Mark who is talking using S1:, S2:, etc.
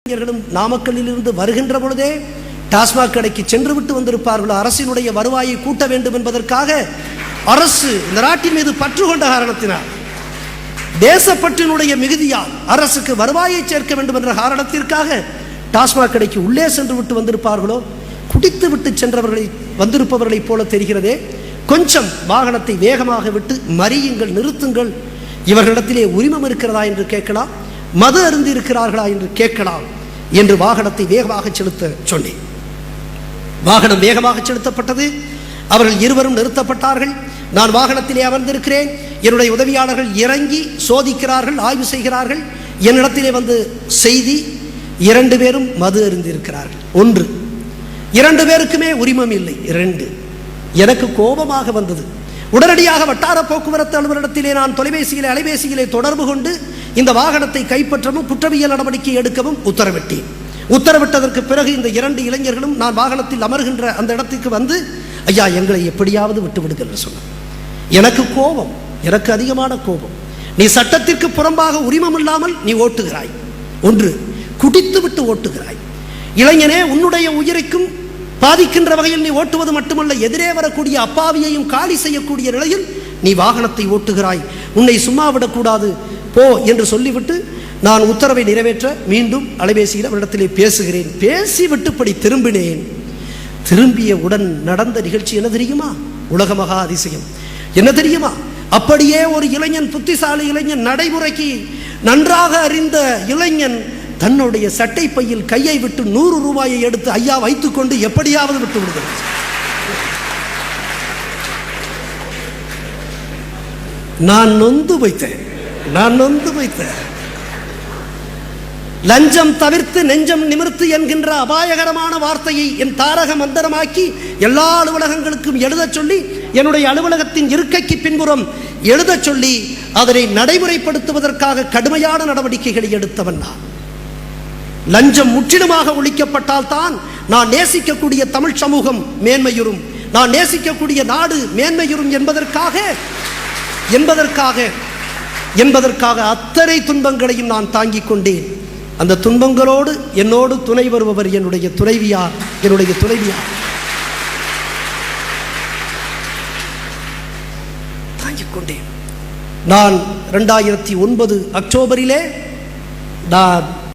S1: நாமக்கல்லிலிருந்து வருகின்ற பொழுதே டாஸ்மாக் கடைக்கு சென்று விட்டு வந்திருப்பார்கள். அரசினுடைய வருவாயை கூட்ட வேண்டும் என்பதற்காக அரசு இந்த நாட்டின் மீது பற்று கொண்ட காரணத்தினால், தேசப்பற்றினுடைய மிகுதியால் அரசுக்கு வருவாயை சேர்க்க வேண்டும் என்ற காரணத்திற்காக டாஸ்மாக் கடைக்கு உள்ளே சென்று விட்டு வந்திருப்பார்களோ, குடித்து விட்டு சென்றவர்களை வந்திருப்பவர்களைப் போல தெரிகிறதே. கொஞ்சம் வாகனத்தை வேகமாக விட்டு மறியுங்கள், நிறுத்துங்கள், இவர்களிடத்திலே உரிமம் இருக்கிறதா என்று கேட்கலாம், மது அருந்தி இருக்கிறார்களா என்று கேட்கலாம் என்று வாகனத்தை வேகமாக செலுத்த சொன்னேன். வாகனம் வேகமாக செலுத்தப்பட்டது. அவர்கள் இருவரும் நிறுத்தப்பட்டார்கள். நான் வாகனத்திலே அமர்ந்திருக்கிறேன். என்னுடைய உதவியாளர்கள் இறங்கி சோதிக்கிறார்கள், ஆய்வு செய்கிறார்கள். என்னிடத்திலே வந்து செய்தி, 2 பேரும் மது அருந்திருக்கிறார்கள். 1, 2 பேருக்குமே உரிமம் இல்லை. 2, எனக்கு கோபமாக வந்தது. உடனடியாக வட்டார போக்குவரத்து அலுவலகத்திலே நான் அலைபேசியிலே தொடர்பு கொண்டு இந்த வாகனத்தை கைப்பற்றவும் குற்றவியல் நடவடிக்கை எடுக்கவும் உத்தரவிட்டேன். உத்தரவிட்டதற்கு பிறகு இந்த 2 இளைஞர்களும் நான் வாகனத்தில் அமர்கின்ற அந்த இடத்துக்கு வந்து, ஐயா எங்களை எப்படியாவது விட்டு விடுங்கள் சொன்னார். எனக்கு கோபம், எனக்கு அதிகமான கோபம். நீ சட்டத்திற்கு புறம்பாக உரிமம் இல்லாமல் நீ ஓட்டுகிறாய். 1, குடித்து விட்டு ஓட்டுகிறாய். இளைஞனே, உன்னுடைய உயிரைக்கும் பாதிக்கின்ற வகையில் நீ ஓட்டுவது மட்டுமல்ல, எதிரே வரக்கூடிய அப்பாவியையும் காலி செய்யக்கூடிய நிலையில் நீ வாகனத்தை ஓட்டுகிறாய். உன்னை சும்மா விடக்கூடாது, போ என்று சொல்லிவிட்டு நான் உத்தரவை நிறைவேற்ற மீண்டும் அலைபேசியில் அவரிடத்திலே பேசுகிறேன். பேசிவிட்டு இப்படி திரும்பினேன். திரும்பியவுடன் நடந்த நிகழ்ச்சி என்ன தெரியுமா? உலக மகா அதிசயம் என்ன தெரியுமா? அப்படியே ஒரு இளைஞன், புத்திசாலி இளைஞன், நடைமுறைக்கு நன்றாக அறிந்த இளைஞன் தன்னுடைய சட்டை பையில் கையை விட்டு 100 ரூபாயை எடுத்து, ஐயா வைத்துக்கொண்டு எப்படியாவது விட்டு விடுகிறார். நான் நொந்து வைத்தேன். லஞ்சம் தவிர்த்து நெஞ்சம் நிமிர்த்து என்கின்ற அபாயகரமான வார்த்தையை என் தாரக மந்திரமாக்கி எல்லா அலுவலகங்களுக்கும் எழுதச் சொல்லி, என்னுடைய அலுவலகத்தின் இருக்கைக்கு பின்புறம் எழுதச் சொல்லி அதனை நடைமுறைப்படுத்துவதற்காக கடுமையான நடவடிக்கைகளை எடுத்தவன் நான். லஞ்சம் முற்றிலுமாக ஒழிக்கப்பட்டால் தான் நான் நேசிக்கக்கூடிய தமிழ் சமூகம் மேன்மையுறும், நான் நேசிக்கக்கூடிய நாடு மேன்மையுறும் என்பதற்காக அத்தனை துன்பங்களையும் நான் தாங்கிக் கொண்டேன். அந்த துன்பங்களோடு என்னோடு துணை வருபவர் என்னுடைய துணைவியார். தாங்கிக் கொண்டேன். நான் 2009 அக்டோபரிலே நான்